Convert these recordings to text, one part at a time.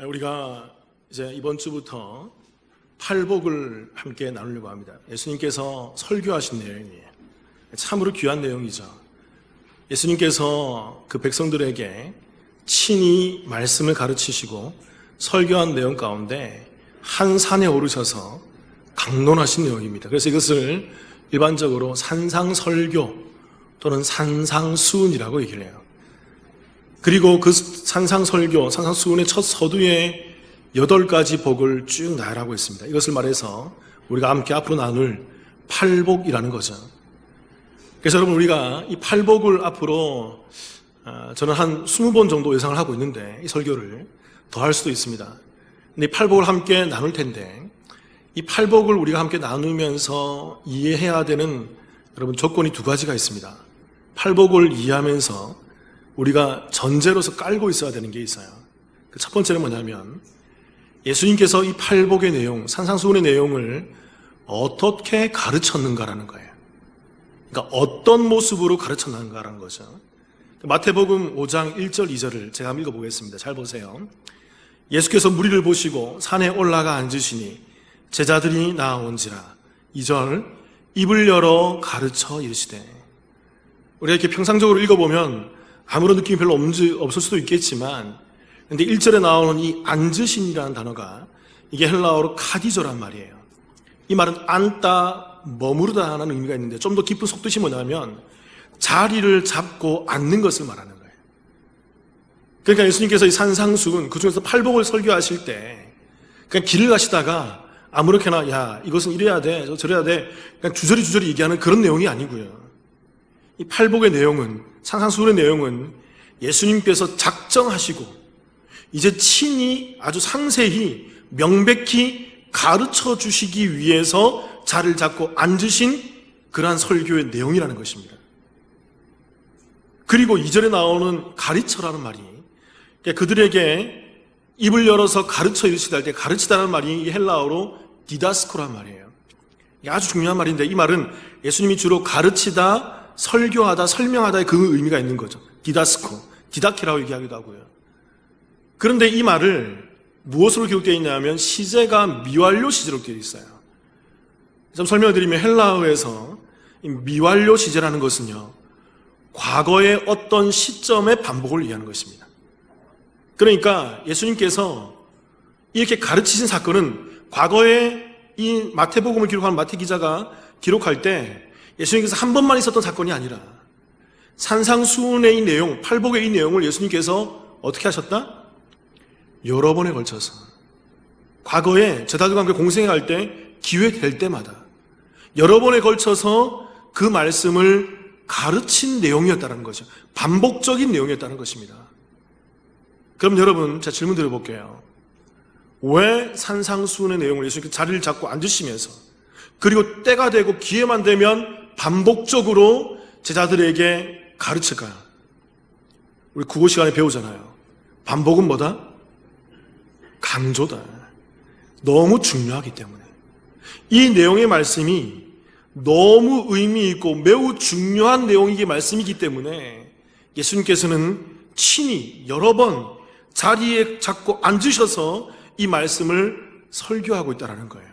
우리가 이제 이번 주부터 팔복을 함께 나누려고 합니다. 예수님께서 설교하신 내용이에요. 참으로 귀한 내용이죠. 예수님께서 그 백성들에게 친히 말씀을 가르치시고 설교한 내용 가운데 한 산에 오르셔서 강론하신 내용입니다. 그래서 이것을 일반적으로 산상설교 또는 산상수훈이라고 얘기를 해요. 그리고 그 산상설교, 산상수훈의 첫 서두에 8가지 복을 쭉 나열하고 있습니다. 이것을 말해서 우리가 함께 앞으로 나눌 팔복이라는 거죠. 그래서 여러분, 우리가 이 팔복을 앞으로 저는 한 20번 정도 예상을 하고 있는데, 이 설교를 더 할 수도 있습니다. 근데 이 팔복을 함께 나눌 텐데, 이 팔복을 우리가 함께 나누면서 이해해야 되는 여러분 조건이 2가지가 있습니다. 팔복을 이해하면서 우리가 전제로서 깔고 있어야 되는 게 있어요. 그 첫 번째는 뭐냐면, 예수님께서 이 팔복의 내용, 산상수훈의 내용을 어떻게 가르쳤는가라는 거예요. 그러니까 어떤 모습으로 가르쳤는가라는 거죠. 마태복음 5장 1절 2절을 제가 한번 읽어보겠습니다. 잘 보세요. 예수께서 무리를 보시고 산에 올라가 앉으시니 제자들이 나아온지라. 2절, 입을 열어 가르쳐 이르시되. 우리가 이렇게 평상적으로 읽어보면 아무런 느낌이 별로 없을 수도 있겠지만, 근데 1절에 나오는 이 앉으신이라는 단어가 이게 헬라어로 카디조란 말이에요. 이 말은 앉다, 머무르다 하는 의미가 있는데, 좀 더 깊은 속뜻이 뭐냐면 자리를 잡고 앉는 것을 말하는 거예요. 그러니까 예수님께서 이 산상수훈, 그중에서 팔복을 설교하실 때 그냥 길을 가시다가 아무렇게나 야 이것은 이래야 돼, 저래야 돼, 그냥 주저리 얘기하는 그런 내용이 아니고요. 이 팔복의 내용은, 산상수훈의 내용은 예수님께서 작정하시고 이제 친히 아주 상세히 명백히 가르쳐 주시기 위해서 자리를 잡고 앉으신 그러한 설교의 내용이라는 것입니다. 그리고 2절에 나오는 가르쳐라는 말이, 그들에게 입을 열어서 가르쳐 이르시다 할 때 가르치다는 말이 헬라어로 디다스코란 말이에요. 이게 아주 중요한 말인데, 이 말은 예수님이 주로 가르치다, 설교하다, 설명하다의 그 의미가 있는 거죠. 디다스코, 디다케라고 얘기하기도 하고요. 그런데 이 말을 무엇으로 기록되어 있냐면 시제가 미완료 시제로 되어 있어요. 좀 설명을 드리면, 헬라어에서 미완료 시제라는 것은요, 과거의 어떤 시점의 반복을 얘기하는 것입니다. 그러니까 예수님께서 이렇게 가르치신 사건은 과거에 이 마태복음을 기록하는 마태 기자가 기록할 때 예수님께서 한 번만 있었던 사건이 아니라 산상수훈의 이 내용, 팔복의 이 내용을 예수님께서 어떻게 하셨다? 여러 번에 걸쳐서, 과거에 제자들과 함께 공생회 할 때 기회 될 때마다 여러 번에 걸쳐서 그 말씀을 가르친 내용이었다는 거죠. 반복적인 내용이었다는 것입니다. 그럼 여러분, 제가 질문 드려볼게요. 왜 산상수훈의 내용을 예수님께서 자리를 잡고 앉으시면서, 그리고 때가 되고 기회만 되면 반복적으로 제자들에게 가르칠까요? 우리 국어 시간에 배우잖아요. 반복은 뭐다? 강조다. 너무 중요하기 때문에. 이 내용의 말씀이 너무 의미 있고 매우 중요한 내용이기 말씀이기 때문에 예수님께서는 친히 여러 번 자리에 잡고 앉으셔서 이 말씀을 설교하고 있다는 거예요.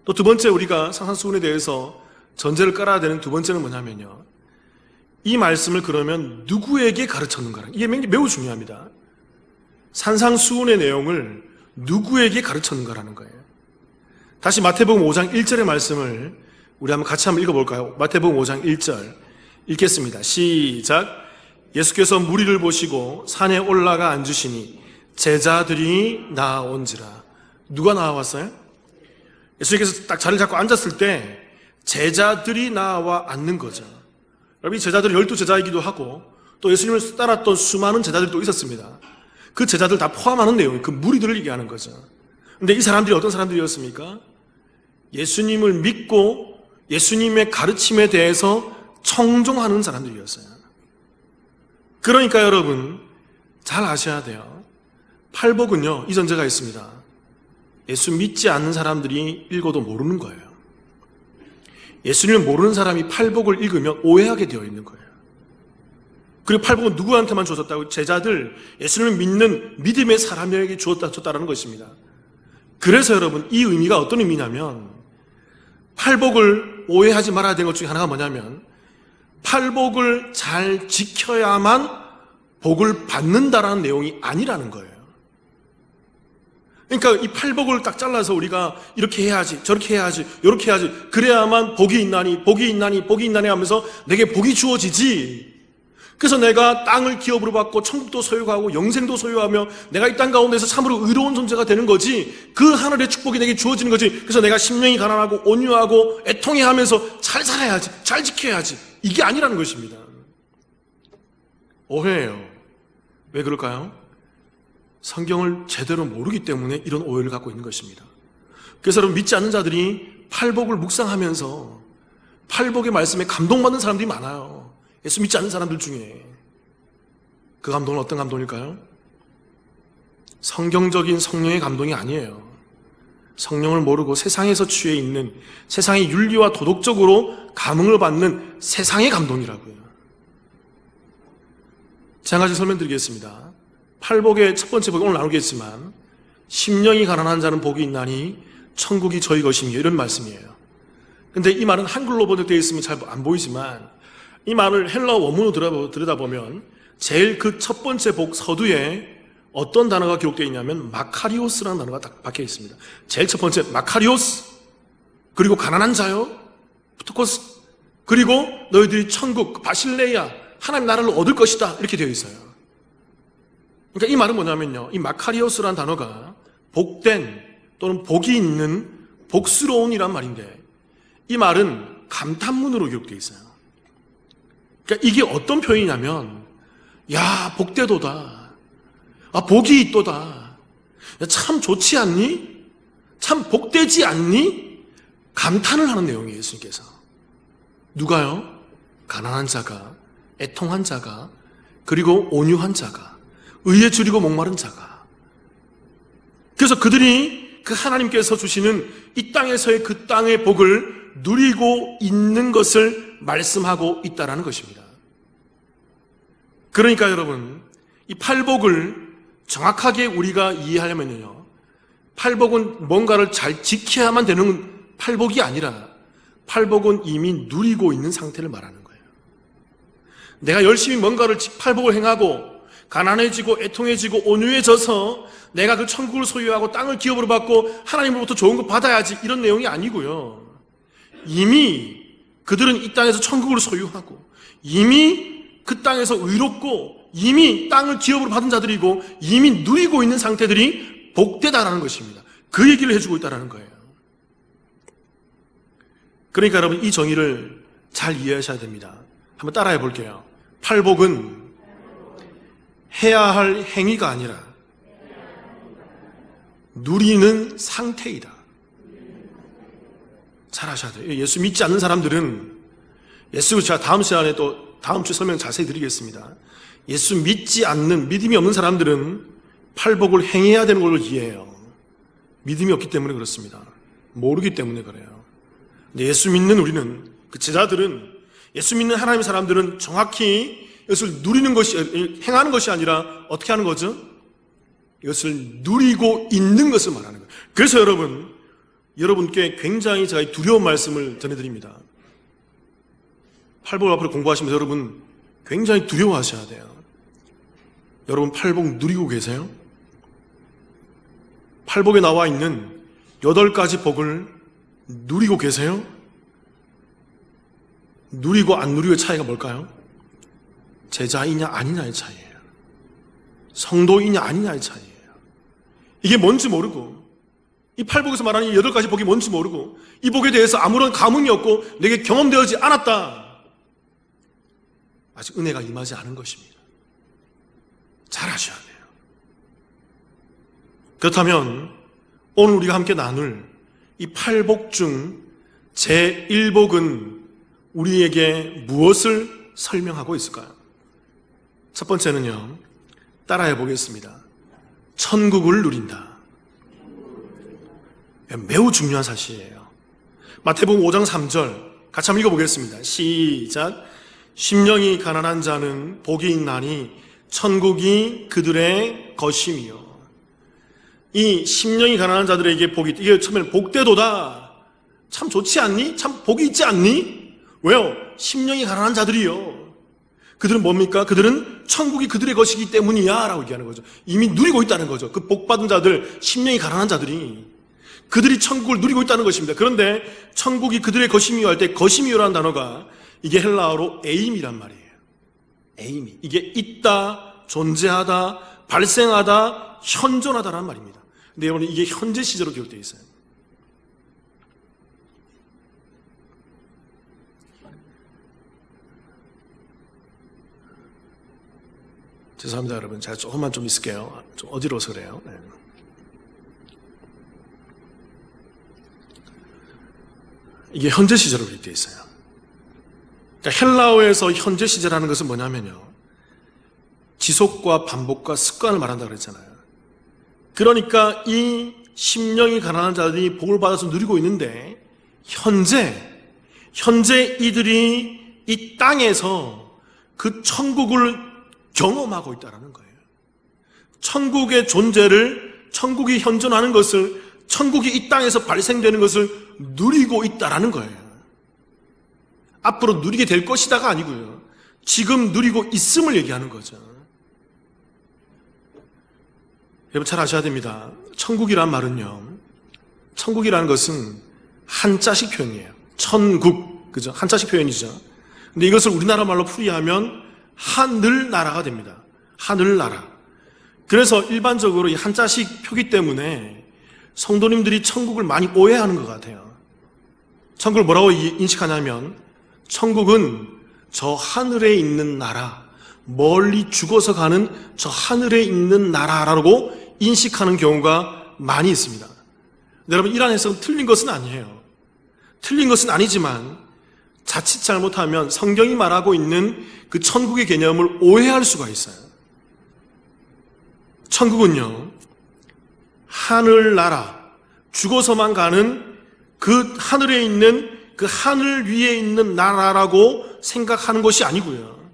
또 2번째, 우리가 산상수훈에 대해서 전제를 깔아야 되는 2번째는 뭐냐면요, 이 말씀을 그러면 누구에게 가르쳤는가, 이게 매우 중요합니다. 산상수훈의 내용을 누구에게 가르쳤는가라는 거예요. 다시 마태복음 5장 1절의 말씀을 우리 같이 한번 읽어볼까요? 마태복음 5장 1절 읽겠습니다. 시작. 예수께서 무리를 보시고 산에 올라가 앉으시니 제자들이 나아온지라. 누가 나와왔어요? 예수님께서 딱 자리를 잡고 앉았을 때 제자들이 나와 앉는 거죠. 여러분, 이 제자들은 12제자이기도 하고 또 예수님을 따랐던 수많은 제자들도 있었습니다. 그 제자들 다 포함하는 내용, 그 무리들을 얘기하는 거죠. 그런데 이 사람들이 어떤 사람들이었습니까? 예수님을 믿고 예수님의 가르침에 대해서 청종하는 사람들이었어요. 그러니까 여러분, 잘 아셔야 돼요. 팔복은요, 이 전제가 있습니다. 예수 믿지 않는 사람들이 읽어도 모르는 거예요. 예수님을 모르는 사람이 팔복을 읽으면 오해하게 되어 있는 거예요. 그리고 팔복은 누구한테만 주어졌다고? 제자들, 예수님을 믿는 믿음의 사람에게 주었다라는 것입니다. 그래서 여러분, 이 의미가 어떤 의미냐면, 팔복을 오해하지 말아야 되는 것 중에 하나가 뭐냐면, 팔복을 잘 지켜야만 복을 받는다라는 내용이 아니라는 거예요. 그러니까 이 팔복을 딱 잘라서 우리가 이렇게 해야지, 저렇게 해야지, 이렇게 해야지, 그래야만 복이 있나니, 복이 있나니, 복이 있나니 하면서 내게 복이 주어지지. 그래서 내가 땅을 기업으로 받고 천국도 소유하고 영생도 소유하며 내가 이 땅 가운데서 참으로 의로운 존재가 되는 거지, 그 하늘의 축복이 내게 주어지는 거지. 그래서 내가 심령이 가난하고 온유하고 애통해하면서 잘 살아야지, 잘 지켜야지, 이게 아니라는 것입니다. 오해예요. 왜 그럴까요? 성경을 제대로 모르기 때문에 이런 오해를 갖고 있는 것입니다. 그래서 여러분, 믿지 않는 자들이 팔복을 묵상하면서 팔복의 말씀에 감동받는 사람들이 많아요. 예수 믿지 않는 사람들 중에. 그 감동은 어떤 감동일까요? 성경적인 성령의 감동이 아니에요. 성령을 모르고 세상에서 취해 있는, 세상의 윤리와 도덕적으로 감흥을 받는 세상의 감동이라고요. 제가 한 가지 설명드리겠습니다. 팔복의 첫 번째 복이 오늘 나누겠지만, 심령이 가난한 자는 복이 있나니 천국이 저희 것이며, 이런 말씀이에요. 근데 이 말은 한글로 번역되어 있으면 잘 안 보이지만, 이 말을 헬라어 원문으로 들여다보면 제일 그 첫 번째 복 서두에 어떤 단어가 기록되어 있냐면 마카리오스라는 단어가 딱 박혀 있습니다. 제일 첫 번째 마카리오스, 그리고 가난한 자요, 프토코스, 그리고 너희들이 천국, 바실레야, 하나님 나라를 얻을 것이다, 이렇게 되어 있어요. 그러니까 이 말은 뭐냐면요, 이 마카리오스라는 단어가 복된 또는 복이 있는, 복스러운이란 말인데, 이 말은 감탄문으로 기록되어 있어요. 그러니까 이게 어떤 표현이냐면, 야, 복되도다, 아, 복이 있도다, 야, 참 좋지 않니? 참 복되지 않니? 감탄을 하는 내용이에요, 예수님께서. 누가요? 가난한 자가, 애통한 자가, 그리고 온유한 자가, 의에 줄이고 목마른 자가. 그래서 그들이 그 하나님께서 주시는 이 땅에서의 그 땅의 복을 누리고 있는 것을 말씀하고 있다는 것입니다. 그러니까 여러분, 이 팔복을 정확하게 우리가 이해하려면요, 팔복은 뭔가를 잘 지켜야만 되는 팔복이 아니라 팔복은 이미 누리고 있는 상태를 말하는 거예요. 내가 열심히 뭔가를 팔복을 행하고 가난해지고 애통해지고 온유해져서 내가 그 천국을 소유하고 땅을 기업으로 받고 하나님으로부터 좋은 거 받아야지, 이런 내용이 아니고요. 이미 그들은 이 땅에서 천국을 소유하고 이미 그 땅에서 의롭고 이미 땅을 기업으로 받은 자들이고 이미 누리고 있는 상태들이 복되다라는 것입니다. 그 얘기를 해주고 있다는 거예요. 그러니까 여러분, 이 정의를 잘 이해하셔야 됩니다. 한번 따라해 볼게요. 팔복은 해야 할 행위가 아니라 누리는 상태이다. 잘 하셔야 돼요. 예수 믿지 않는 사람들은, 예수, 제가 다음 시간에 또 다음 주 설명 자세히 드리겠습니다. 예수 믿지 않는, 믿음이 없는 사람들은 팔복을 행해야 되는 걸로 이해해요. 믿음이 없기 때문에 그렇습니다. 모르기 때문에 그래요. 근데 예수 믿는 우리는, 그 제자들은, 예수 믿는 하나님의 사람들은 정확히 이것을 누리는 것이, 행하는 것이 아니라 어떻게 하는 거죠? 이것을 누리고 있는 것을 말하는 거예요. 그래서 여러분께 굉장히 제가 두려운 말씀을 전해드립니다. 팔복 앞으로 공부하시면서 여러분 굉장히 두려워하셔야 돼요. 여러분 팔복 누리고 계세요? 팔복에 나와 있는 8가지 복을 누리고 계세요? 누리고 안 누리고의 차이가 뭘까요? 제자이냐 아니냐의 차이예요. 성도이냐 아니냐의 차이예요. 이게 뭔지 모르고, 이 팔복에서 말하는 이 8가지 복이 뭔지 모르고, 이 복에 대해서 아무런 감흥이 없고 내게 경험되어지지 않았다, 아직 은혜가 임하지 않은 것입니다. 잘 하셔야 돼요. 그렇다면 오늘 우리가 함께 나눌 이 팔복 중 제1복은 우리에게 무엇을 설명하고 있을까요? 첫 번째는요, 따라해 보겠습니다. 천국을 누린다. 매우 중요한 사실이에요. 마태복음 5장 3절 같이 한번 읽어보겠습니다. 시작. 심령이 가난한 자는 복이 있나니 천국이 그들의 것임이요. 이 심령이 가난한 자들에게 복이, 이게 처음에는 복되도다. 참 좋지 않니? 참 복이 있지 않니? 왜요? 심령이 가난한 자들이요. 그들은 뭡니까? 그들은 천국이 그들의 것이기 때문이야 라고 얘기하는 거죠. 이미 누리고 있다는 거죠. 그 복받은 자들, 심령이 가난한 자들이 그들이 천국을 누리고 있다는 것입니다. 그런데 천국이 그들의 것임이요 할 때 것임이요라는 단어가 이게 헬라어로 에임이란 말이에요. 에임이. 이게 있다, 존재하다, 발생하다, 현존하다라는 말입니다. 근데 여러분 이게 현재 시제로 기록되어 있어요. 죄송합니다 여러분. 제가 조금만 좀 있을게요. 좀 어지러워서 그래요. 네. 이게 현재 시제로 기록되어 있어요. 그러니까 헬라어에서 현재 시제라는 것은 뭐냐면요, 지속과 반복과 습관을 말한다고 그랬잖아요. 그러니까 이 심령이 가난한 자들이 복을 받아서 누리고 있는데 현재 이들이 이 땅에서 그 천국을 경험하고 있다는 거예요. 천국의 존재를, 천국이 현존하는 것을, 천국이 이 땅에서 발생되는 것을 누리고 있다는 거예요. 앞으로 누리게 될 것이다가 아니고요, 지금 누리고 있음을 얘기하는 거죠. 여러분 잘 아셔야 됩니다. 천국이란 말은요, 천국이라는 것은 한자식 표현이에요. 천국, 그죠? 한자식 표현이죠. 근데 이것을 우리나라 말로 풀이하면 하늘나라가 됩니다. 하늘나라. 그래서 일반적으로 이 한자식 표기 때문에 성도님들이 천국을 많이 오해하는 것 같아요. 천국을 뭐라고 인식하냐면, 천국은 저 하늘에 있는 나라, 멀리 죽어서 가는 저 하늘에 있는 나라라고 인식하는 경우가 많이 있습니다. 여러분 이러한 해석은 틀린 것은 아니에요. 틀린 것은 아니지만 자칫 잘못하면 성경이 말하고 있는 그 천국의 개념을 오해할 수가 있어요. 천국은요, 하늘나라, 죽어서만 가는 그 하늘에 있는, 그 하늘 위에 있는 나라라고 생각하는 것이 아니고요,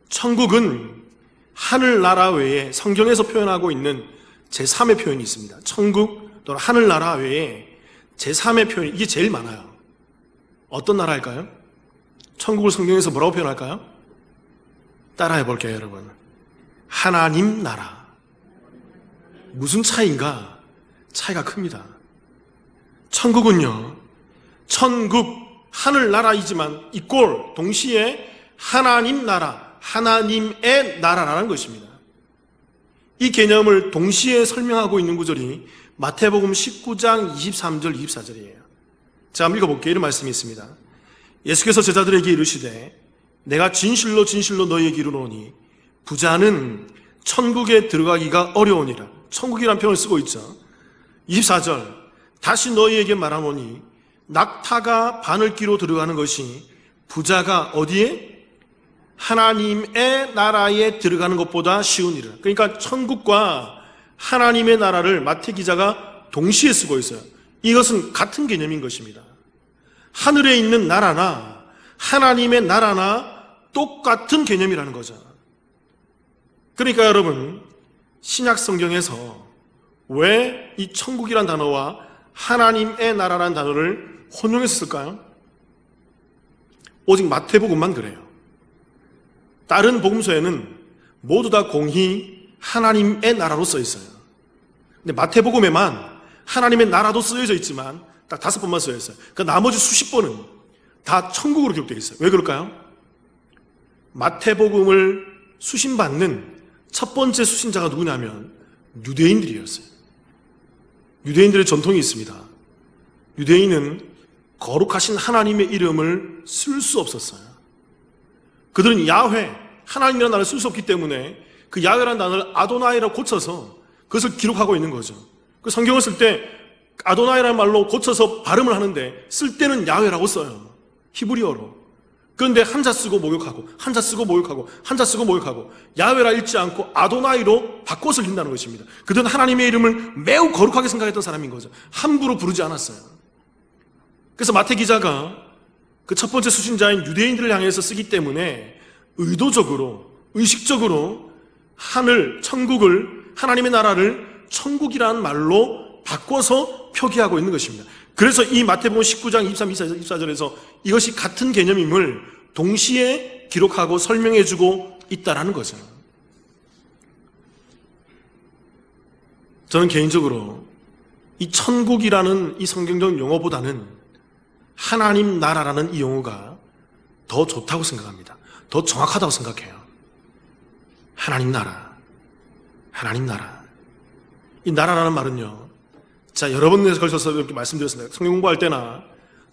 천국은 하늘나라 외에 성경에서 표현하고 있는 제3의 표현이 있습니다. 천국 또는 하늘나라 외에 제3의 표현이, 이게 제일 많아요. 어떤 나라일까요? 천국을 성경에서 뭐라고 표현할까요? 따라해 볼게요 여러분. 하나님 나라. 무슨 차이인가? 차이가 큽니다. 천국은요, 천국, 하늘나라이지만 이꼴 동시에 하나님 나라, 하나님의 나라라는 것입니다. 이 개념을 동시에 설명하고 있는 구절이 마태복음 19장 23절 24절이에요. 자, 한번 읽어볼게요. 이런 말씀이 있습니다. 예수께서 제자들에게 이르시되 내가 진실로 진실로 너희에게 이르노니 부자는 천국에 들어가기가 어려우니라. 천국이라는 표현을 쓰고 있죠. 24절 다시 너희에게 말하노니 낙타가 바늘귀로 들어가는 것이 부자가 어디에? 하나님의 나라에 들어가는 것보다 쉬우니라. 그러니까 천국과 하나님의 나라를 마태 기자가 동시에 쓰고 있어요. 이것은 같은 개념인 것입니다. 하늘에 있는 나라나 하나님의 나라나 똑같은 개념이라는 거죠. 그러니까 여러분, 신약 성경에서 왜 이 천국이란 단어와 하나님의 나라란 단어를 혼용해서 쓸까요? 오직 마태복음만 그래요. 다른 복음서에는 모두 다 공히 하나님의 나라로 써 있어요. 근데 마태복음에만 하나님의 나라도 쓰여져 있지만 딱 5번만 쓰여 있어요. 그러니까 나머지 수십 번은 다 천국으로 기록되어 있어요. 왜 그럴까요? 마태복음을 수신받는 첫 번째 수신자가 누구냐면 유대인들이었어요. 유대인들의 전통이 있습니다. 유대인은 거룩하신 하나님의 이름을 쓸 수 없었어요. 그들은 야훼, 하나님이라는 단어를 쓸 수 없기 때문에 그 야훼라는 단어를 아도나이라고 고쳐서 그것을 기록하고 있는 거죠. 그 성경을 쓸 때 아도나이라는 말로 고쳐서 발음을 하는데 쓸 때는 야훼라고 써요. 히브리어로. 그런데 한자 쓰고 목욕하고 한자 쓰고 목욕하고 한자 쓰고 목욕하고 야훼라 읽지 않고 아도나이로 바꿔서 읽는다는 것입니다. 그들은 하나님의 이름을 매우 거룩하게 생각했던 사람인 거죠. 함부로 부르지 않았어요. 그래서 마태 기자가 그 첫 번째 수신자인 유대인들을 향해서 쓰기 때문에 의도적으로, 의식적으로 하늘, 천국을, 하나님의 나라를 천국이라는 말로 바꿔서 표기하고 있는 것입니다. 그래서 이 마태복음 19장 23, 24절에서 이것이 같은 개념임을 동시에 기록하고 설명해주고 있다라는 거죠. 저는 개인적으로 이 천국이라는 이 성경적 용어보다는 하나님 나라라는 이 용어가 더 좋다고 생각합니다. 더 정확하다고 생각해요. 하나님 나라, 하나님 나라. 이 나라라는 말은요, 자, 여러 번에 걸쳐서 이렇게 말씀드렸습니다. 성경 공부할 때나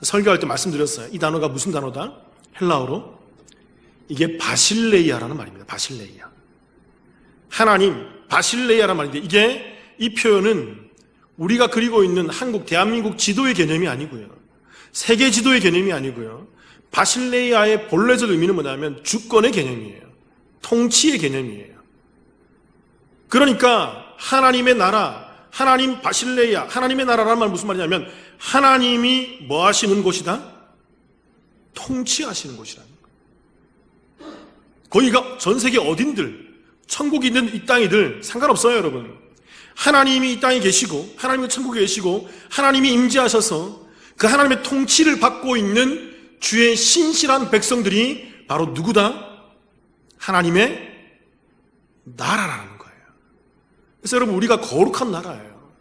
설교할 때 말씀드렸어요. 이 단어가 무슨 단어다? 헬라어로 이게 바실레이아라는 말입니다. 바실레이아. 하나님, 바실레이아라는 말인데 이게 이 표현은 우리가 그리고 있는 한국, 대한민국 지도의 개념이 아니고요. 세계 지도의 개념이 아니고요. 바실레이아의 본래적 의미는 뭐냐면 주권의 개념이에요. 통치의 개념이에요. 그러니까 하나님의 나라, 하나님 바실레이아, 하나님의 나라라는 말 무슨 말이냐면 하나님이 뭐 하시는 곳이다? 통치하시는 곳이라는 거예요. 거기가 전 세계 어딘들, 천국이 있는 이 땅이들 상관없어요, 여러분. 하나님이 이 땅에 계시고 하나님이 천국에 계시고 하나님이 임재하셔서 그 하나님의 통치를 받고 있는 주의 신실한 백성들이 바로 누구다? 하나님의 나라라는 거예요. 그래서 여러분, 우리가 거룩한 나라예요.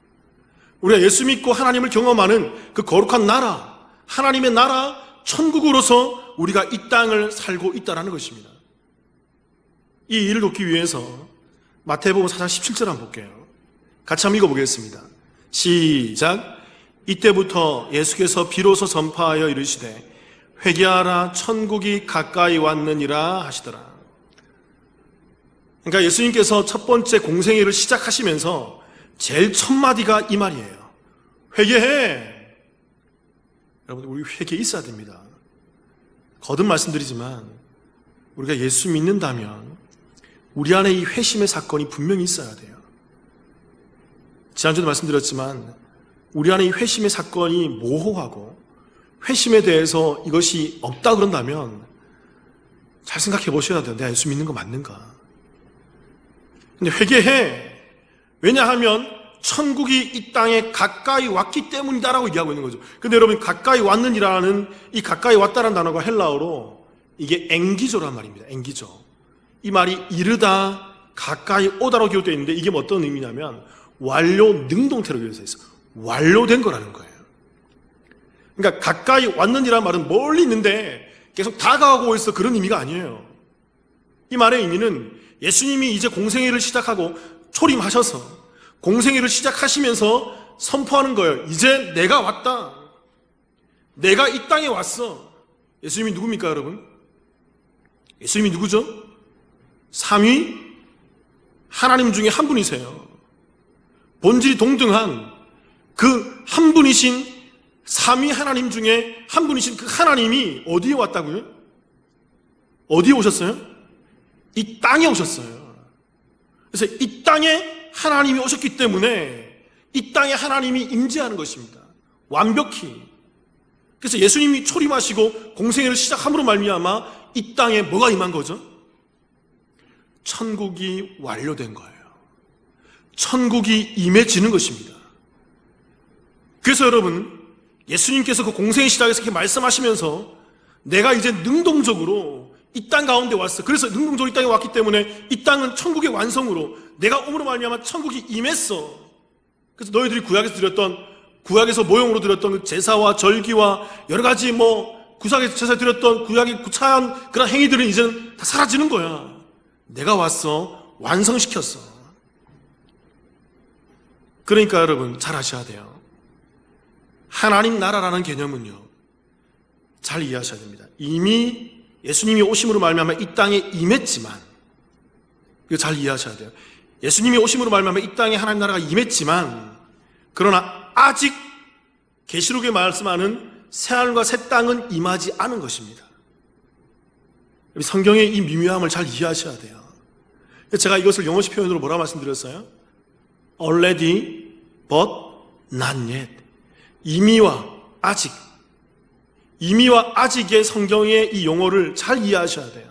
우리가 예수 믿고 하나님을 경험하는 그 거룩한 나라, 하나님의 나라, 천국으로서 우리가 이 땅을 살고 있다는 것입니다. 이 일을 돕기 위해서 마태복음 4장 17절 한번 볼게요. 같이 한번 읽어보겠습니다. 시작. 이때부터 예수께서 비로소 전파하여 이르시되 회개하라, 천국이 가까이 왔느니라 하시더라. 그러니까 예수님께서 첫 번째 공생애를 시작하시면서 제일 첫 마디가 이 말이에요. 회개해. 여러분, 우리 회개 있어야 됩니다. 거듭 말씀드리지만 우리가 예수 믿는다면 우리 안에 이 회심의 사건이 분명히 있어야 돼요. 지난주에도 말씀드렸지만 우리 안에 이 회심의 사건이 모호하고 회심에 대해서 이것이 없다 그런다면 잘 생각해 보셔야 돼요. 내가 예수 믿는 거 맞는가? 근데 회개해. 왜냐하면 천국이 이 땅에 가까이 왔기 때문이다라고 얘기하고 있는 거죠. 근데 여러분, 가까이 왔느니라는 이 가까이 왔다라는 단어가 헬라어로 이게 엥기조란 말입니다. 엥기조. 이 말이 이르다, 가까이 오다라고 기록되어 있는데 이게 뭐 어떤 의미냐면 완료 능동태로 기록되어 있어요. 완료된 거라는 거예요. 그러니까 가까이 왔느니라는 말은 멀리 있는데 계속 다가오고 있어, 그런 의미가 아니에요. 이 말의 의미는 예수님이 이제 공생애를 시작하고 초림하셔서 공생애를 시작하시면서 선포하는 거예요. 이제 내가 왔다. 내가 이 땅에 왔어. 예수님이 누굽니까, 여러분? 예수님이 누구죠? 삼위 하나님 중에 한 분이세요. 본질이 동등한 그 한 분이신 삼위 하나님 중에 한 분이신 그 하나님이 어디에 왔다고요? 어디에 오셨어요? 이 땅에 오셨어요. 그래서 이 땅에 하나님이 오셨기 때문에 이 땅에 하나님이 임재하는 것입니다. 완벽히. 그래서 예수님이 초림하시고 공생애를 시작함으로 말미암아 이 땅에 뭐가 임한 거죠? 천국이 완료된 거예요. 천국이 임해지는 것입니다. 그래서 여러분, 예수님께서 그 공생애 시작에서 이렇게 말씀하시면서 내가 이제 능동적으로 이 땅 가운데 왔어. 그래서 능동적으로 이 땅에 왔기 때문에 이 땅은 천국의 완성으로 내가 옴으로 말미암아 천국이 임했어. 그래서 너희들이 구약에서 모형으로 드렸던 그 제사와 절기와 여러 가지 구약에서 제사 드렸던 구약의 구차한 그런 행위들은 이제는 다 사라지는 거야. 내가 왔어. 완성시켰어. 그러니까 여러분, 잘 아셔야 돼요. 하나님 나라라는 개념은요, 잘 이해하셔야 됩니다. 이미 예수님이 오심으로 말미암아 이 땅에 임했지만, 이거 잘 이해하셔야 돼요. 예수님이 오심으로 말미암아 이 땅에 하나님 나라가 임했지만, 그러나 아직 계시록에 말씀하는 새하늘과 새 땅은 임하지 않은 것입니다. 성경의 이 미묘함을 잘 이해하셔야 돼요. 제가 이것을 영어식 표현으로 뭐라 말씀드렸어요? Already, but not yet. 이미와 아직. 이미와 아직의 성경의 이 용어를 잘 이해하셔야 돼요.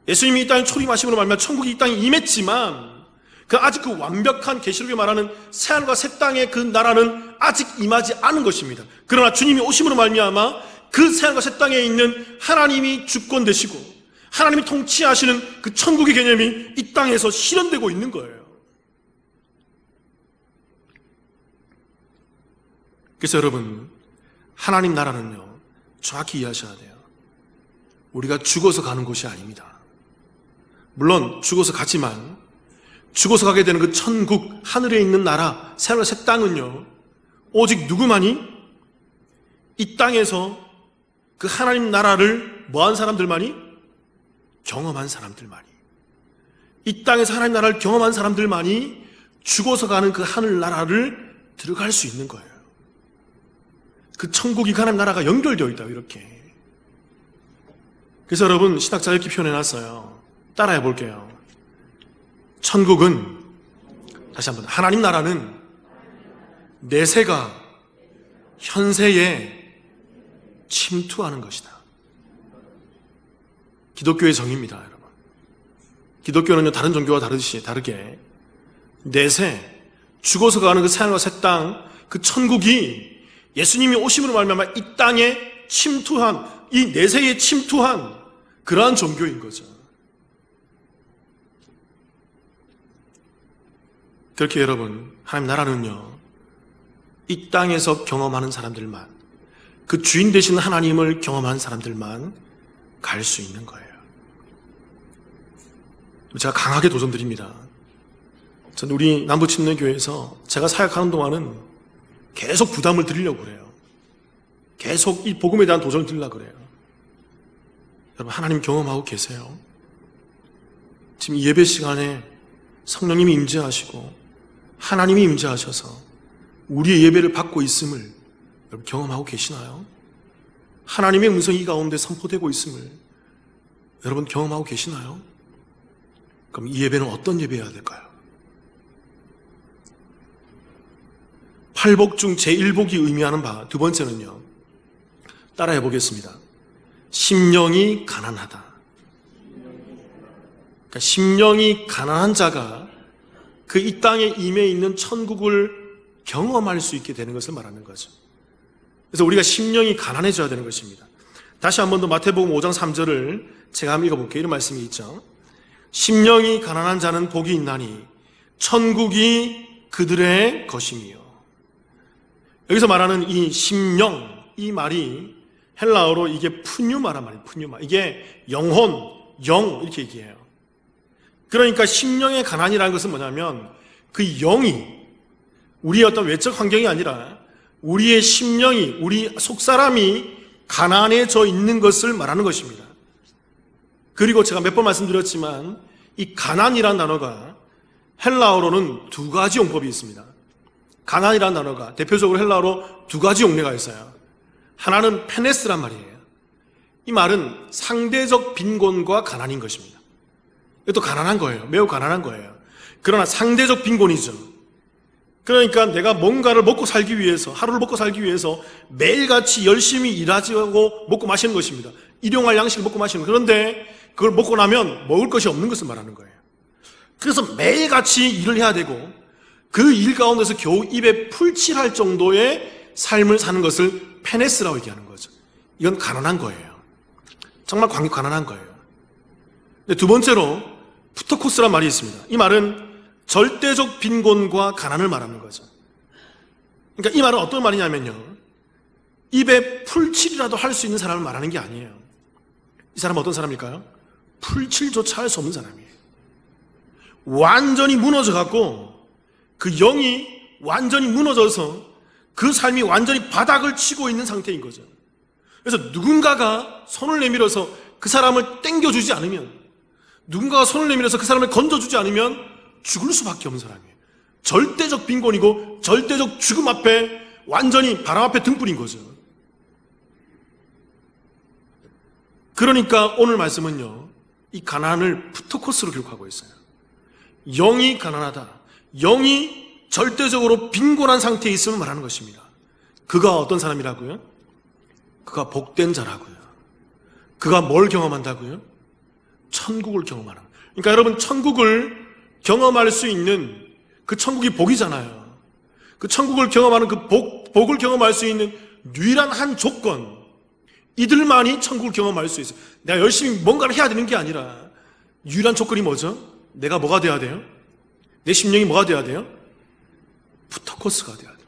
예수님이 이 땅에 초림하심으로 말미암아 천국이 이 땅에 임했지만 아직 그 완벽한 계시록에 말하는 새하늘과 새 땅의 그 나라는 아직 임하지 않은 것입니다. 그러나 주님이 오심으로 말미암아 그 새하늘과 새 땅에 있는 하나님이 주권 되시고 하나님이 통치하시는 그 천국의 개념이 이 땅에서 실현되고 있는 거예요. 그래서 여러분, 하나님 나라는요, 정확히 이해하셔야 돼요. 우리가 죽어서 가는 곳이 아닙니다. 물론 죽어서 가지만 죽어서 가게 되는 그 천국, 하늘에 있는 나라, 새하늘과 새 땅은요, 오직 누구만이? 이 땅에서 그 하나님 나라를 뭐한 사람들만이? 경험한 사람들만이. 이 땅에서 하나님 나라를 경험한 사람들만이 죽어서 가는 그 하늘 나라를 들어갈 수 있는 거예요. 그 천국이 그 하나님 나라가 연결되어 있다고 이렇게. 그래서 여러분, 신학자가 이렇게 표현해놨어요. 따라해 볼게요. 천국은, 다시 한번, 하나님 나라는 내세가 현세에 침투하는 것이다. 기독교의 정의입니다, 여러분. 기독교는요, 다른 종교와 다르게 내세, 죽어서 가는 그 새하늘과 새 땅, 그 천국이 예수님이 오심으로 말미암아 이 땅에 침투한, 이 내세에 침투한 그러한 종교인 거죠. 그렇게 여러분, 하나님 나라는요, 이 땅에서 경험하는 사람들만, 그 주인 되신 하나님을 경험한 사람들만 갈 수 있는 거예요. 제가 강하게 도전드립니다. 저는 우리 남부침례교회에서 제가 사역하는 동안은 계속 부담을 드리려고 그래요. 계속 이 복음에 대한 도전을 드리려고 그래요. 여러분, 하나님 경험하고 계세요? 지금 이 예배 시간에 성령님이 임재하시고 하나님이 임재하셔서 우리의 예배를 받고 있음을 여러분 경험하고 계시나요? 하나님의 음성이 이 가운데 선포되고 있음을 여러분 경험하고 계시나요? 그럼 이 예배는 어떤 예배여야 될까요? 팔복 중 제1복이 의미하는 바, 두 번째는요, 따라해 보겠습니다. 심령이 가난하다. 그러니까 심령이 가난한 자가 그 이 땅에 임해 있는 천국을 경험할 수 있게 되는 것을 말하는 거죠. 그래서 우리가 심령이 가난해져야 되는 것입니다. 다시 한 번 더 마태복음 5장 3절을 제가 한번 읽어볼게요. 이런 말씀이 있죠. 심령이 가난한 자는 복이 있나니 천국이 그들의 것임이요. 여기서 말하는 이 심령, 이 말이 헬라어로 이게 푸뉴마란 말이에요. 푸뉴마. 이게 영혼, 영 이렇게 얘기해요. 그러니까 심령의 가난이라는 것은 뭐냐면 그 영이 우리의 어떤 외적 환경이 아니라 우리의 심령이, 우리 속사람이 가난해져 있는 것을 말하는 것입니다. 그리고 제가 몇 번 말씀드렸지만 이 가난이라는 단어가 헬라어로는 두 가지 용법이 있습니다. 가난이라는 단어가 대표적으로 헬라어로 두 가지 용례가 있어요. 하나는 페네스란 말이에요. 이 말은 상대적 빈곤과 가난인 것입니다. 이것도 가난한 거예요. 매우 가난한 거예요. 그러나 상대적 빈곤이죠. 그러니까 내가 뭔가를 먹고 살기 위해서, 하루를 먹고 살기 위해서 매일같이 열심히 일하고 먹고 마시는 것입니다. 일용할 양식을 먹고 마시는 거예요. 그런데 그걸 먹고 나면 먹을 것이 없는 것을 말하는 거예요. 그래서 매일같이 일을 해야 되고 그 일 가운데서 겨우 입에 풀칠할 정도의 삶을 사는 것을 페네스라고 얘기하는 거죠. 이건 가난한 거예요. 정말 가난한 거예요. 근데 두 번째로 푸토코스란 말이 있습니다. 이 말은 절대적 빈곤과 가난을 말하는 거죠. 그러니까 이 말은 어떤 말이냐면요, 입에 풀칠이라도 할 수 있는 사람을 말하는 게 아니에요. 이 사람은 어떤 사람일까요? 풀칠조차 할 수 없는 사람이에요. 완전히 무너져갖고 그 영이 완전히 무너져서 그 삶이 완전히 바닥을 치고 있는 상태인 거죠. 그래서 누군가가 손을 내밀어서 그 사람을 땡겨주지 않으면, 누군가가 손을 내밀어서 그 사람을 건져주지 않으면 죽을 수밖에 없는 사람이에요. 절대적 빈곤이고 절대적 죽음 앞에 완전히 바람 앞에 등불인 거죠. 그러니까 오늘 말씀은요, 이 가난을 푸토코스로 기록하고 있어요. 영이 가난하다. 영이 절대적으로 빈곤한 상태에 있음을 말하는 것입니다. 그가 어떤 사람이라고요? 그가 복된 자라고요. 그가 뭘 경험한다고요? 천국을 경험하는 거예요. 그러니까 여러분, 천국을 경험할 수 있는 그 천국이 복이잖아요. 그 천국을 경험하는 그 복을 경험할 수 있는 유일한 한 조건, 이들만이 천국을 경험할 수 있어요. 내가 열심히 뭔가를 해야 되는 게 아니라 유일한 조건이 뭐죠? 내가 뭐가 돼야 돼요? 내 심령이 뭐가 돼야 돼요? 푸터코스가 돼야 돼요.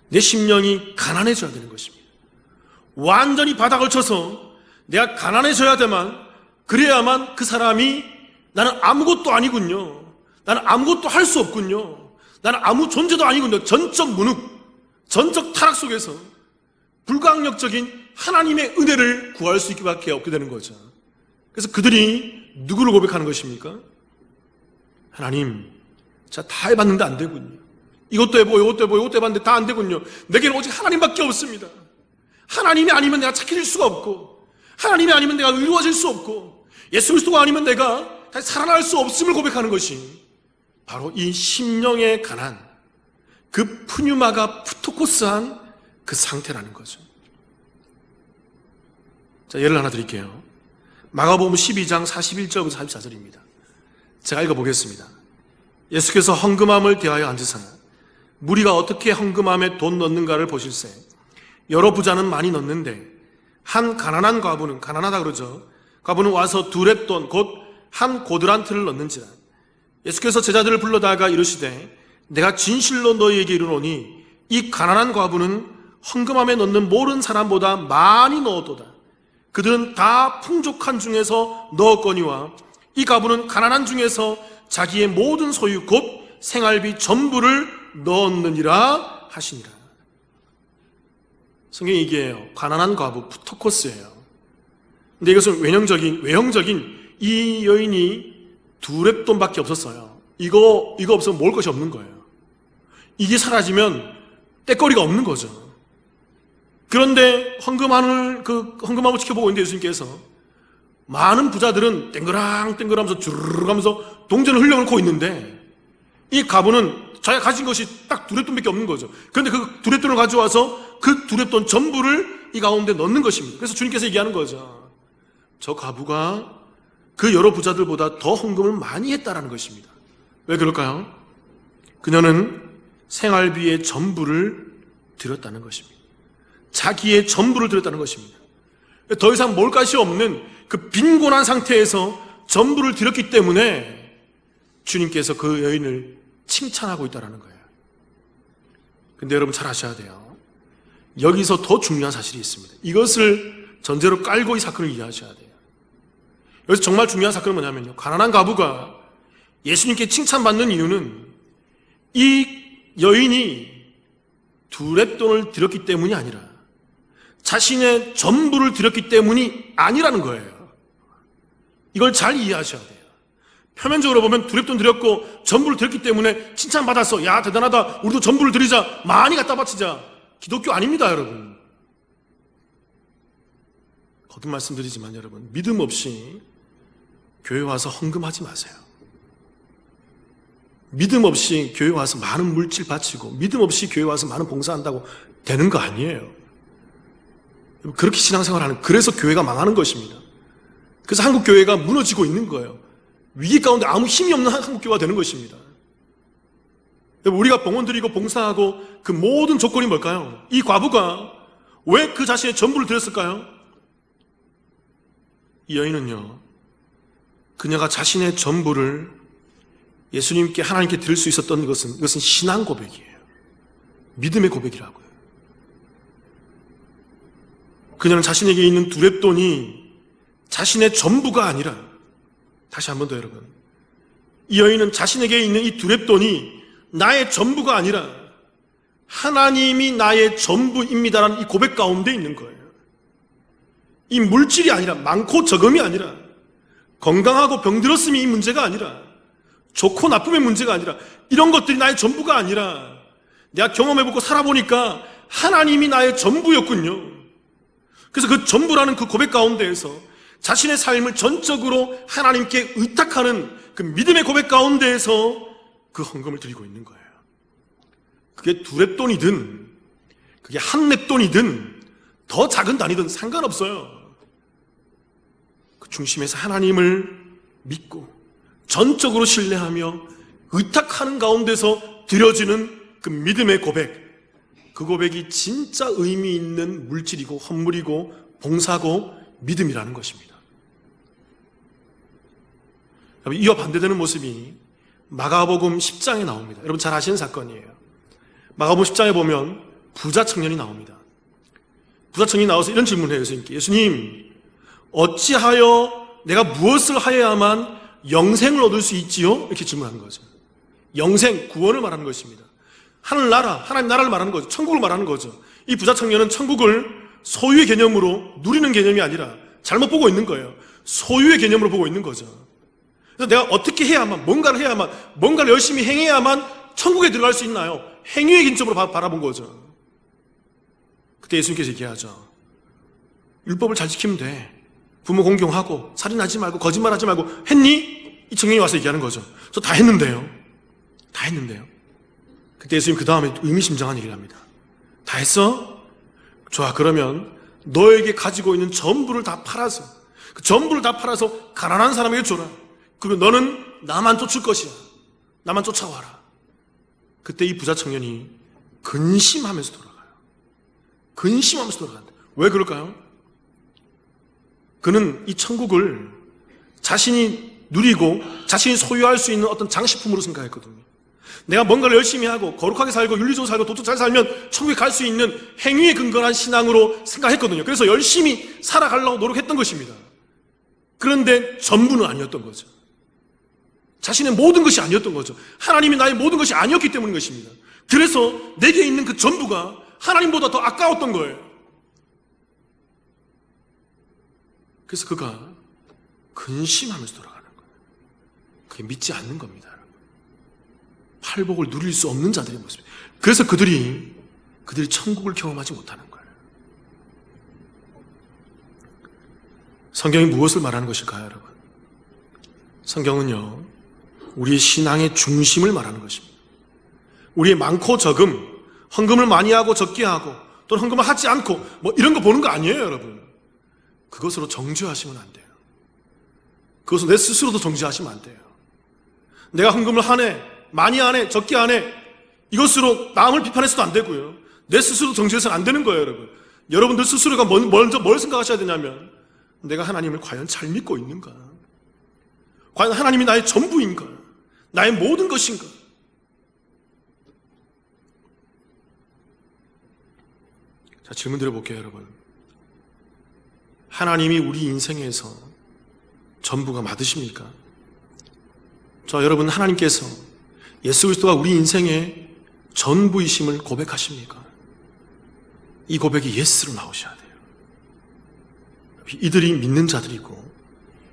내 심령이 가난해져야 되는 것입니다. 완전히 바닥을 쳐서 내가 가난해져야 그래야만 그 사람이 나는 아무것도 아니군요. 나는 아무것도 할 수 없군요. 나는 아무 존재도 아니군요. 전적 무능, 전적 타락 속에서 불가항력적인 하나님의 은혜를 구할 수 있게밖에 없게 되는 거죠. 그래서 그들이 누구를 고백하는 것입니까? 하나님, 제가 다 해봤는데 안 되군요. 이것도 해보고 이것도 해보고 이것도 해봤는데 다 안 되군요. 내게는 오직 하나님밖에 없습니다. 하나님이 아니면 내가 착해질 수가 없고, 하나님이 아니면 내가 의로워질 수 없고, 예수 그리스도가 아니면 내가 다시 살아날 수 없음을 고백하는 것이 바로 이 심령의 가난, 그 푸뉴마가 푸토코스한 그 상태라는 거죠. 자, 예를 하나 드릴게요. 마가복음 12장 41절부터 44절입니다. 제가 읽어보겠습니다. 예수께서 헌금함을 대하여 앉으사 무리가 어떻게 헌금함에 돈 넣는가를 보실세. 여러 부자는 많이 넣는데 한 가난한 과부는, 가난하다 그러죠, 과부는 와서 두렙돈 곧 한 고드란트를 넣는지라. 예수께서 제자들을 불러다가 이르시되 내가 진실로 너희에게 이르노니 이 가난한 과부는 헌금함에 넣는 모든 사람보다 많이 넣었도다. 그들은 다 풍족한 중에서 넣었거니와 이 과부는 가난한 중에서 자기의 모든 소유 곧 생활비 전부를 넣었느니라 하시니라. 성경이 얘기해요. 가난한 과부, 푸토코스예요. 근데 이것은 외형적인 이 여인이 두렙돈밖에 없었어요. 이거 없으면 먹을 것이 없는 거예요. 이게 사라지면 떼거리가 없는 거죠. 그런데 헌금함을 지켜보고 있는데 예수님께서 많은 부자들은 땡그랑땡그랑하면서 주르륵 하면서 동전을 흘려놓고 있는데 이 과부는 자기가 가진 것이 딱 두렙돈밖에 없는 거죠. 그런데 그 두렙돈을 가져와서 그 두렙돈 전부를 이 가운데 넣는 것입니다. 그래서 주님께서 얘기하는 거죠. 저 과부가 그 여러 부자들보다 더 헌금을 많이 했다라는 것입니다. 왜 그럴까요? 그녀는 생활비의 전부를 드렸다는 것입니다. 자기의 전부를 드렸다는 것입니다. 더 이상 먹을 것이 없는 그 빈곤한 상태에서 전부를 드렸기 때문에 주님께서 그 여인을 칭찬하고 있다는 거예요. 근데 여러분 잘 아셔야 돼요. 여기서 더 중요한 사실이 있습니다. 이것을 전제로 깔고 이 사건을 이해하셔야 돼요. 여기서 정말 중요한 사건은 뭐냐면요, 가난한 과부가 예수님께 칭찬받는 이유는 이 여인이 두렙돈을 드렸기 때문이 아니라 자신의 전부를 드렸기 때문이 아니라는 거예요. 이걸 잘 이해하셔야 돼요. 표면적으로 보면 두렙돈 드렸고 전부를 드렸기 때문에 칭찬받았어. 야, 대단하다. 우리도 전부를 드리자. 많이 갖다 바치자. 기독교 아닙니다, 여러분. 거듭 말씀드리지만 여러분, 믿음 없이 교회 와서 헌금하지 마세요. 믿음 없이 교회 와서 많은 물질 바치고 믿음 없이 교회 와서 많은 봉사한다고 되는 거 아니에요. 그렇게 신앙생활하는, 그래서 교회가 망하는 것입니다. 그래서 한국 교회가 무너지고 있는 거예요. 위기 가운데 아무 힘이 없는 한국 교회가 되는 것입니다. 우리가 봉헌 드리고 봉사하고 그 모든 조건이 뭘까요? 이 과부가 왜 그 자신의 전부를 드렸을까요? 이 여인은요, 그녀가 자신의 전부를 예수님께, 하나님께 드릴 수 있었던 이것은 신앙 고백이에요. 믿음의 고백이라고요. 그녀는 자신에게 있는 두렙돈이 자신의 전부가 아니라, 다시 한 번 더 여러분, 이 여인은 자신에게 있는 이 두렙돈이 나의 전부가 아니라 하나님이 나의 전부입니다라는 이 고백 가운데 있는 거예요. 이 물질이 아니라, 많고 적음이 아니라, 건강하고 병들었음이 이 문제가 아니라, 좋고 나쁨의 문제가 아니라, 이런 것들이 나의 전부가 아니라 내가 경험해보고 살아보니까 하나님이 나의 전부였군요. 그래서 그 전부라는 그 고백 가운데에서 자신의 삶을 전적으로 하나님께 의탁하는 그 믿음의 고백 가운데에서 그 헌금을 드리고 있는 거예요. 그게 두렙돈이든 그게 한 렙돈이든 더 작은 단위든 상관없어요. 그 중심에서 하나님을 믿고 전적으로 신뢰하며 의탁하는 가운데서 드려지는 그 믿음의 고백, 그 고백이 진짜 의미 있는 물질이고 헌물이고 봉사고 믿음이라는 것입니다. 이와 반대되는 모습이 마가복음 10장에 나옵니다. 여러분 잘 아시는 사건이에요. 마가복음 10장에 보면 부자 청년이 나옵니다. 부자 청년이 나와서 이런 질문을 해요. 예수님께. 예수님, 어찌하여 내가 무엇을 하여야만 영생을 얻을 수 있지요? 이렇게 질문하는 거죠. 영생, 구원을 말하는 것입니다. 하늘나라, 하나님 나라를 말하는 거죠. 천국을 말하는 거죠. 이 부자 청년은 천국을 소유의 개념으로 누리는 개념이 아니라 잘못 보고 있는 거예요. 소유의 개념으로 보고 있는 거죠. 그래서 내가 어떻게 해야만, 뭔가를 해야만, 뭔가를 열심히 행해야만 천국에 들어갈 수 있나요? 행위의 기점으로 바라본 거죠. 그때 예수님께서 얘기하죠. 율법을 잘 지키면 돼. 부모 공경하고 살인하지 말고 거짓말하지 말고 했니? 이 청년이 와서 얘기하는 거죠. 저 다 했는데요. 다 했는데요. 그때 예수님 그 다음에 의미심장한 얘기를 합니다. 다 했어? 좋아. 그러면 너에게 가지고 있는 전부를 다 팔아서, 그 전부를 다 팔아서 가난한 사람에게 줘라. 그리고 너는 나만 쫓을 것이야. 나만 쫓아와라. 그때 이 부자 청년이 근심하면서 돌아가요. 근심하면서 돌아간다. 왜 그럴까요? 그는 이 천국을 자신이 누리고 자신이 소유할 수 있는 어떤 장식품으로 생각했거든요. 내가 뭔가를 열심히 하고 거룩하게 살고 윤리적으로 살고 도덕 잘 살면 천국에 갈 수 있는 행위에 근거한 신앙으로 생각했거든요. 그래서 열심히 살아가려고 노력했던 것입니다. 그런데 전부는 아니었던 거죠. 자신의 모든 것이 아니었던 거죠. 하나님이 나의 모든 것이 아니었기 때문인 것입니다. 그래서 내게 있는 그 전부가 하나님보다 더 아까웠던 거예요. 그래서 그가 근심하면서 돌아가는 거예요. 그게 믿지 않는 겁니다. 팔복을 누릴 수 없는 자들의 모습. 그래서 그들이 천국을 경험하지 못하는 거예요. 성경이 무엇을 말하는 것일까요, 여러분? 성경은요, 우리의 신앙의 중심을 말하는 것입니다. 우리의 많고 적음, 헌금을 많이 하고 적게 하고, 또는 헌금을 하지 않고, 이런 거 보는 거 아니에요, 여러분. 그것으로 정죄하시면 안 돼요. 그것으로 내 스스로도 정죄하시면 안 돼요. 내가 헌금을 하네, 많이 하네, 적게 하네, 이것으로 남을 비판해서도 안 되고요. 내 스스로 정죄해서는 안 되는 거예요, 여러분. 여러분들 스스로가 먼저 뭘 생각하셔야 되냐면, 내가 하나님을 과연 잘 믿고 있는가? 과연 하나님이 나의 전부인가? 나의 모든 것인가? 자, 질문 드려볼게요, 여러분. 하나님이 우리 인생에서 전부가 맞으십니까? 여러분, 하나님께서 예수 그리스도가 우리 인생의 전부이심을 고백하십니까? 이 고백이 예스로 나오셔야 돼요. 이들이 믿는 자들이고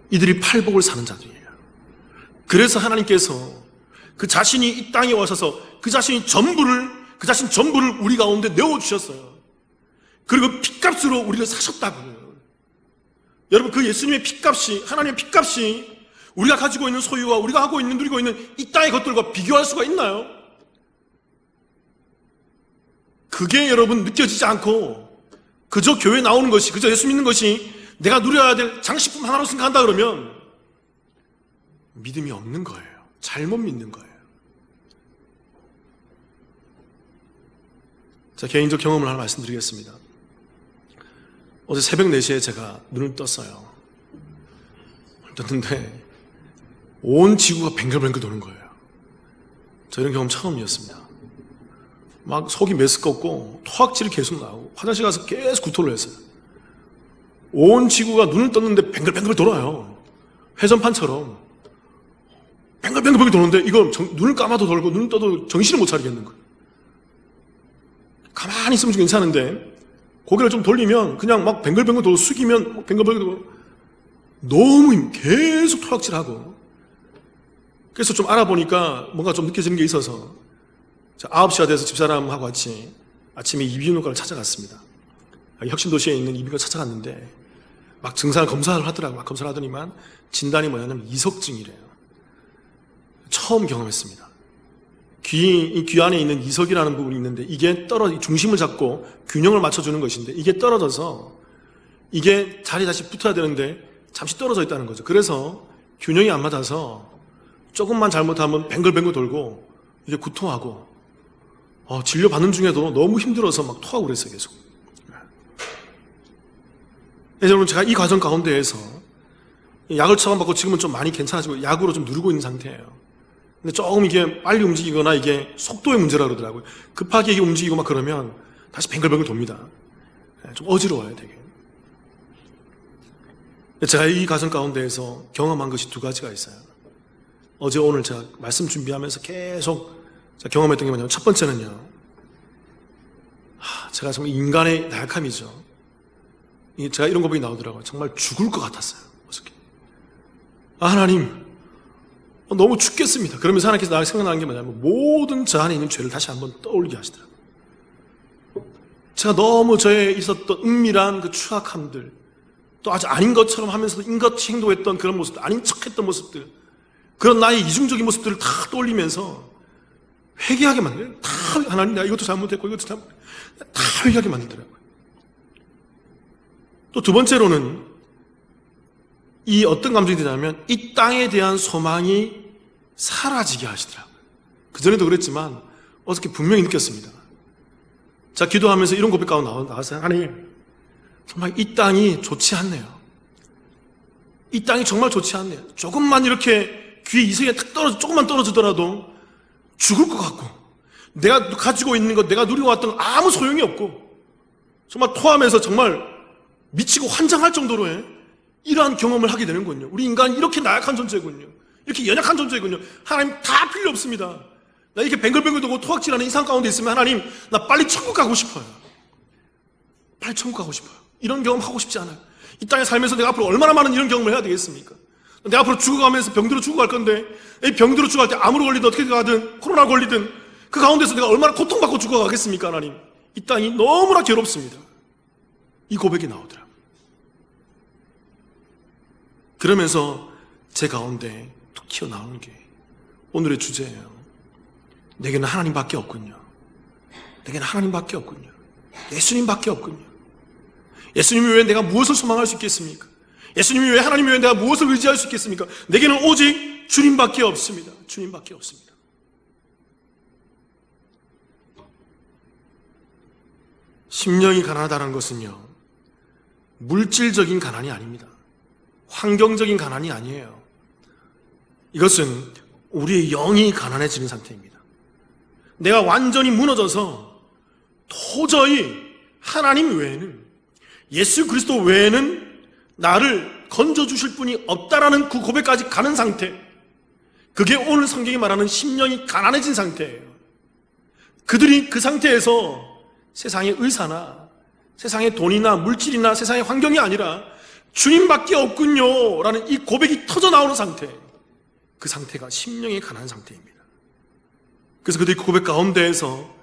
이들이 팔복을 사는 자들이에요. 그래서 하나님께서 그 자신이 이 땅에 오셔서 그 자신 전부를 우리 가운데 내어주셨어요. 그리고 핏값으로 우리를 사셨다고요. 여러분, 그 예수님의 핏값이, 하나님의 핏값이 우리가 가지고 있는 소유와 우리가 하고 있는, 누리고 있는 이 땅의 것들과 비교할 수가 있나요? 그게 여러분 느껴지지 않고 그저 교회 나오는 것이, 그저 예수 믿는 것이 내가 누려야 될 장식품 하나로 생각한다 그러면 믿음이 없는 거예요. 잘못 믿는 거예요. 자, 개인적 경험을 하나 말씀드리겠습니다. 어제 새벽 4시에 제가 눈을 떴어요. 떴는데 온 지구가 뱅글뱅글 도는 거예요. 저 이런 경험 처음이었습니다. 막 속이 메스껍고 토악질이 계속 나오고 화장실 가서 계속 구토를 했어요. 온 지구가 눈을 떴는데 뱅글뱅글 돌아요. 회전판처럼 뱅글뱅글 도는데 이거 눈을 감아도 돌고 눈을 떠도 정신을 못 차리겠는 거예요. 가만히 있으면 좀 괜찮은데 고개를 좀 돌리면 그냥 막 뱅글뱅글 돌고 숙이면 뱅글뱅글 돌고 너무 계속 토악질하고. 그래서 좀 알아보니까 뭔가 좀 느껴지는 게 있어서 9시가 돼서 집사람하고 같이 아침에 이비인후과를 찾아갔습니다. 혁신도시에 있는 이비인후과 찾아갔는데 막 증상을 검사를 하더라고요. 막 검사를 하더니만 진단이 뭐냐면 이석증이래요. 처음 경험했습니다. 귀 안에 있는 이석이라는 부분이 있는데 이게 중심을 잡고 균형을 맞춰주는 것인데 이게 떨어져서 이게 자리에 다시 붙어야 되는데 잠시 떨어져 있다는 거죠. 그래서 균형이 안 맞아서 조금만 잘못하면 뱅글뱅글 돌고 이게 구토하고 진료받는 중에도 너무 힘들어서 막 토하고 그랬어요, 계속. 여러분, 제가 이 과정 가운데에서 약을 처방받고 지금은 좀 많이 괜찮아지고 약으로 좀 누르고 있는 상태예요. 근데 조금 이게 빨리 움직이거나 이게 속도의 문제라 그러더라고요. 급하게 이게 움직이고 막 그러면 다시 뱅글뱅글 돕니다. 좀 어지러워요, 되게. 제가 이 과정 가운데에서 경험한 것이 두 가지가 있어요. 어제 오늘 제가 말씀 준비하면서 계속 제가 경험했던 게 뭐냐면 첫 번째는요. 제가 정말 인간의 나약함이죠. 제가 이런 고백이 나오더라고요. 정말 죽을 것 같았어요. 어저께. 하나님, 너무 죽겠습니다. 그러면서 하나님께서 나를 생각나는 게 뭐냐면 모든 저 안에 있는 죄를 다시 한번 떠올리게 하시더라고요. 제가 너무 저에 있었던 은밀한 그 추악함들, 또 아주 아닌 것처럼 하면서도 인같이 행동했던 그런 모습들, 아닌 척했던 모습들, 그런 나의 이중적인 모습들을 다 떠올리면서 회개하게 만들어요. 다 하나님, 내가 이것도 잘못했고 이것도 잘못했고 다 회개하게 만들더라고요. 또 두 번째로는 이 어떤 감정이 드냐면 이 땅에 대한 소망이 사라지게 하시더라고요. 그전에도 그랬지만 어저께 분명히 느꼈습니다. 자, 기도하면서 이런 고백 가운데 나와서 하나님, 정말 이 땅이 좋지 않네요. 이 땅이 정말 좋지 않네요. 조금만 이렇게 귀에 이성이 딱 조금만 떨어지더라도 죽을 것 같고 내가 가지고 있는 것, 내가 누리고 왔던 건 아무 소용이 없고 정말 토하면서 정말 미치고 환장할 정도로의 이러한 경험을 하게 되는군요. 우리 인간은 이렇게 나약한 존재군요. 이렇게 연약한 존재군요. 하나님 다 필요 없습니다. 나 이렇게 뱅글뱅글 돌고 토악질하는 이 상황 가운데 있으면 하나님, 나 빨리 천국 가고 싶어요. 빨리 천국 가고 싶어요. 이런 경험 하고 싶지 않아요. 이 땅에 살면서 내가 앞으로 얼마나 많은 이런 경험을 해야 되겠습니까? 내가 앞으로 죽어가면서 병들어 죽어갈 건데 이 병들어 죽어갈 때 암으로 걸리든 어떻게 가든 코로나 걸리든 그 가운데서 내가 얼마나 고통받고 죽어가겠습니까? 하나님, 이 땅이 너무나 괴롭습니다. 이 고백이 나오더라고요. 그러면서 제 가운데 툭 튀어나오는 게 오늘의 주제예요. 내게는 하나님밖에 없군요. 내게는 하나님밖에 없군요. 예수님밖에 없군요. 예수님이 외에 내가 무엇을 소망할 수 있겠습니까? 예수님이 외에, 하나님이 외에 내가 무엇을 의지할 수 있겠습니까? 내게는 오직 주님밖에 없습니다. 주님밖에 없습니다. 심령이 가난하다는 것은요, 물질적인 가난이 아닙니다. 환경적인 가난이 아니에요. 이것은 우리의 영이 가난해지는 상태입니다. 내가 완전히 무너져서 도저히 하나님 외에는, 예수 그리스도 외에는 나를 건져주실 분이 없다라는 그 고백까지 가는 상태, 그게 오늘 성경이 말하는 심령이 가난해진 상태예요. 그들이 그 상태에서 세상의 의사나 세상의 돈이나 물질이나 세상의 환경이 아니라 주님밖에 없군요 라는 이 고백이 터져 나오는 상태, 그 상태가 심령이 가난한 상태입니다. 그래서 그들이 그 고백 가운데에서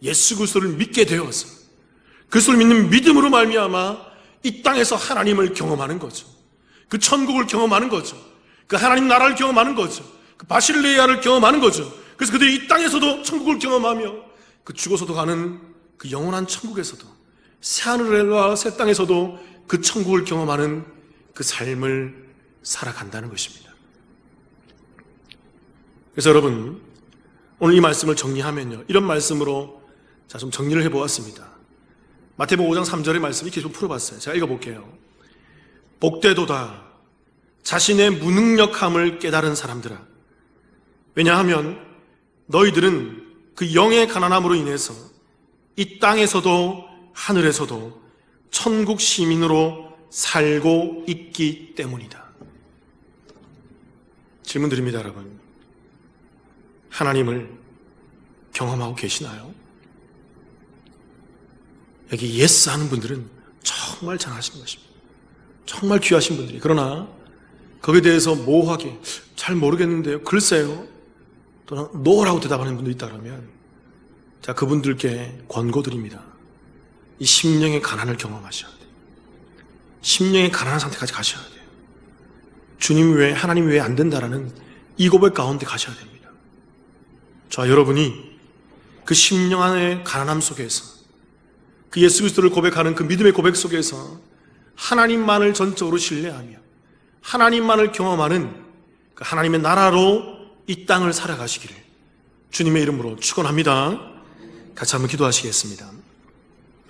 예수 그리스도를 믿게 되어서 그리스도를 믿는 믿음으로 말미암아 이 땅에서 하나님을 경험하는 거죠. 그 천국을 경험하는 거죠. 그 하나님 나라를 경험하는 거죠. 그 바실레이아를 경험하는 거죠. 그래서 그들이 이 땅에서도 천국을 경험하며 그 죽어서도 가는 그 영원한 천국에서도, 새하늘과 새 땅에서도 그 천국을 경험하는 그 삶을 살아간다는 것입니다. 그래서 여러분, 오늘 이 말씀을 정리하면요, 이런 말씀으로 좀 정리를 해보았습니다. 마태복음 5장 3절의 말씀 이렇게 좀 풀어봤어요. 제가 읽어볼게요. 복되도다 자신의 무능력함을 깨달은 사람들아. 왜냐하면 너희들은 그 영의 가난함으로 인해서 이 땅에서도 하늘에서도 천국 시민으로 살고 있기 때문이다. 질문 드립니다, 여러분. 하나님을 경험하고 계시나요? 여기 예스 하는 분들은 정말 잘하신 것입니다. 정말 귀하신 분들이. 그러나 거기에 대해서 모호하게 잘 모르겠는데요, 글쎄요, 또는 노라고 대답하는 분들이 있다 그러면 자, 그분들께 권고드립니다. 이 심령의 가난을 경험하셔야 돼요. 심령의 가난한 상태까지 가셔야 돼요. 주님 외에, 하나님 외에 안 된다라는 이 고백 가운데 가셔야 됩니다. 저와 여러분이 그 심령 안의 가난함 속에서 그 예수 그리스도를 고백하는 그 믿음의 고백 속에서 하나님만을 전적으로 신뢰하며 하나님만을 경험하는 그 하나님의 나라로 이 땅을 살아가시기를 주님의 이름으로 축원합니다. 같이 한번 기도하시겠습니다.